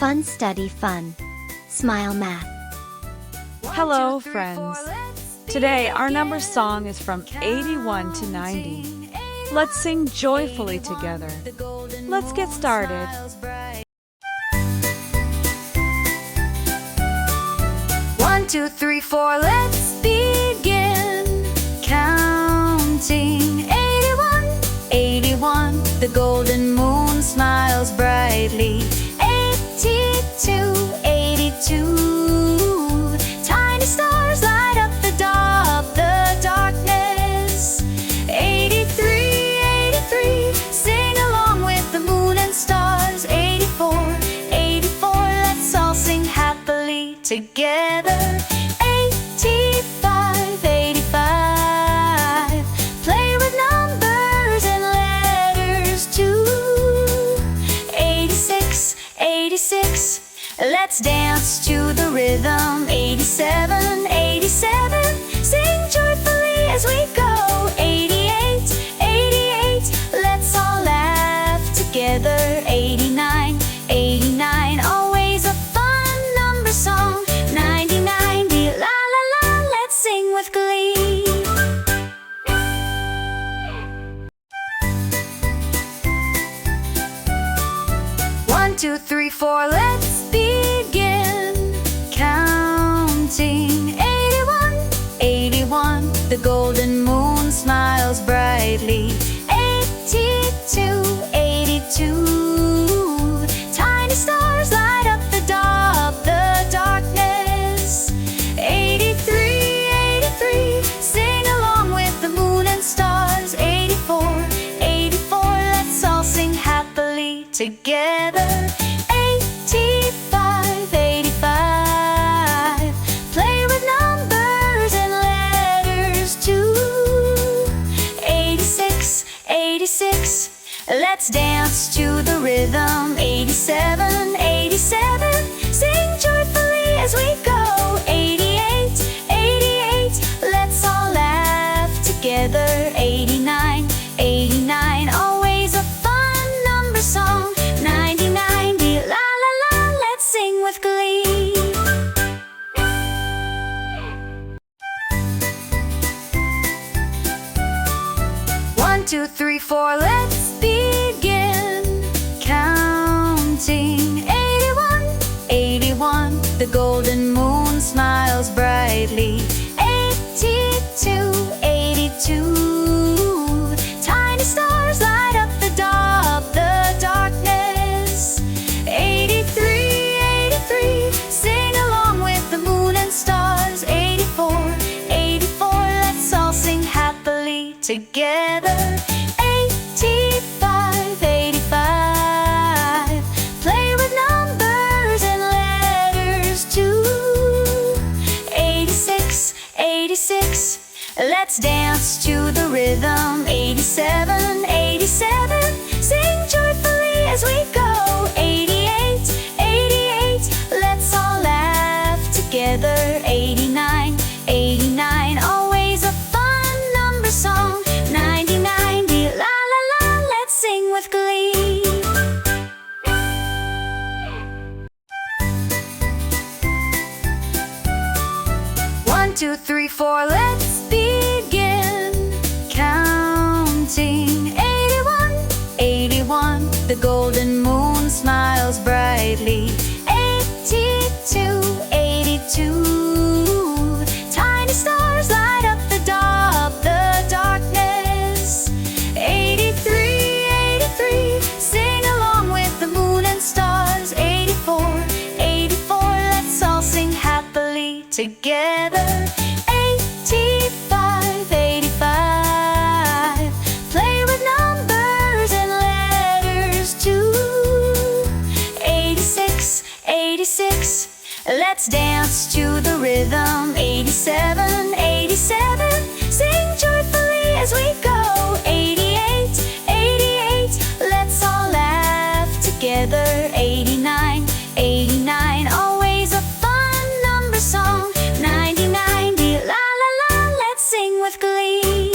Fun study fun. Smile math. Hello, friends. Today, our number song is from 81 to 90. Let's sing joyfully together. Let's get started. 1, 2, 3, 4, let's begin counting. 81, 81, the golden moon smiles brightly. 82, 82, tiny stars light up the darkness. 83, 83, sing along with the moon and stars. 84, 84, let's all sing happily together. 85, 85, play with numbers and letters too. 86, 86, let's dance to the rhythm. 87, 87, sing joyfully as we go. 88, 88, let's all laugh together. 89, 89, always a fun number song. 90, 90, la la la, let's sing with glee. 1, 2, 3, 4, let's begin counting. 81, 81, the golden moon smiles brightly. 82, 82, tiny stars light up the darkness. 83, 83, sing along with the moon and stars. 84, 84, let's all sing happily together. 85, 85, play with numbers and letters too. 86, 86, let's dance to the rhythm. 87, 87, sing joyfully as we go. 88, 88, let's all laugh together. 89, 89, always a fun number song. 90, 90, la la la, let's sing with glee. 1, 2, 3, 4, let's begin counting. 81, 81, the golden moon smiles brightly. 82, 82, tiny stars light up the darkness. 83, 83, sing along with the moon and stars. 84, 84, let's all sing happily together. 85, 85, play with numbers and letters too. 86, 86, let's dance to the rhythm. 87, 87, sing joyfully as we go. 88, 88, let's all laugh together. 89, 89, always a fun number song. 90, 90, la la la, let's sing with glee. 1, 2, 3, 4, let's begin counting. 81, 81, the golden moon smiles brightly. 82, 82, tiny stars light up the darkness. 83, 83, sing along with the moon and stars. 84, 84, let's all sing happily together. 85, 85, play with numbers and letters too. 86, 86, let's dance to the rhythm. 87, 87, sing joyfully as we go. 88, 88, let's all laugh together. 89, 89, always a fun number song. 90, 90, la la la, let's sing with glee.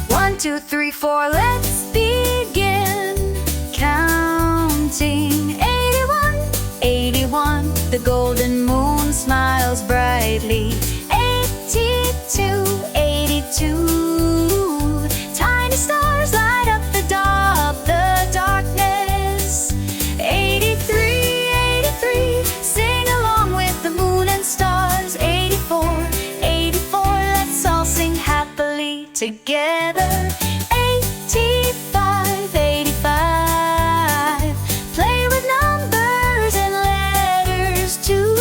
1, 2, 2, 3, 4, let's begin counting. 81, 81, the golden moon smiles brightly. 82, 82, tiny stars light up the darkness. 83, 83, sing along with the moon and stars. 84, 84, let's all sing happily together. 85, 85, play with numbers and letters too.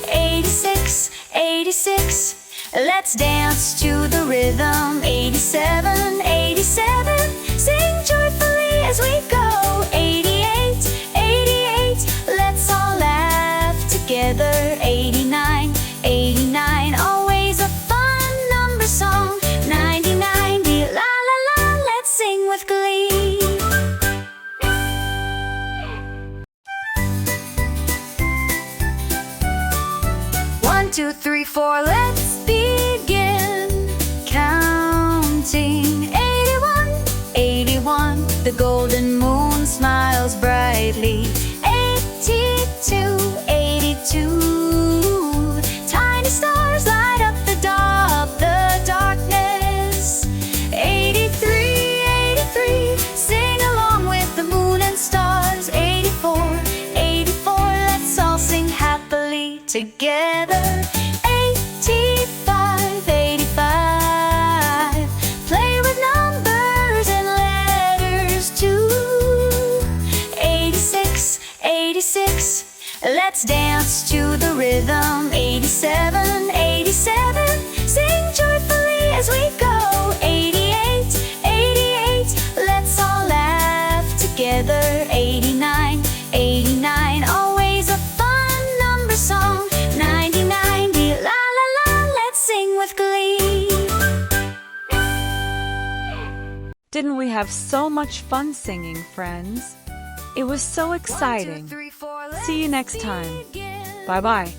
86, 86, let's dance to the rhythm. 87, 87, sing joyfully as we go. 88, 88, let's all laugh together. 89, 89, always a fun number song. 90, 90, la la la, let's sing with glee. One, 2, 3, 4, let's begin counting. 81, 81, the golden moon smiles brightly. 82, 82, tiny stars light up the darkness. 83, 83, sing along with the moon and stars. 84, 84, let's all sing happily together. 85, 85, play with numbers and letters too. 86, 86, let's dance to the rhythm. 87, 87, sing joyfully as we go. 88, 88, let's all laugh together. 89, 89, always a fun number song. 90, 90, la la la, let's sing with glee. Didn't we have so much fun singing, friends? It was so exciting. See you next time. Bye-bye.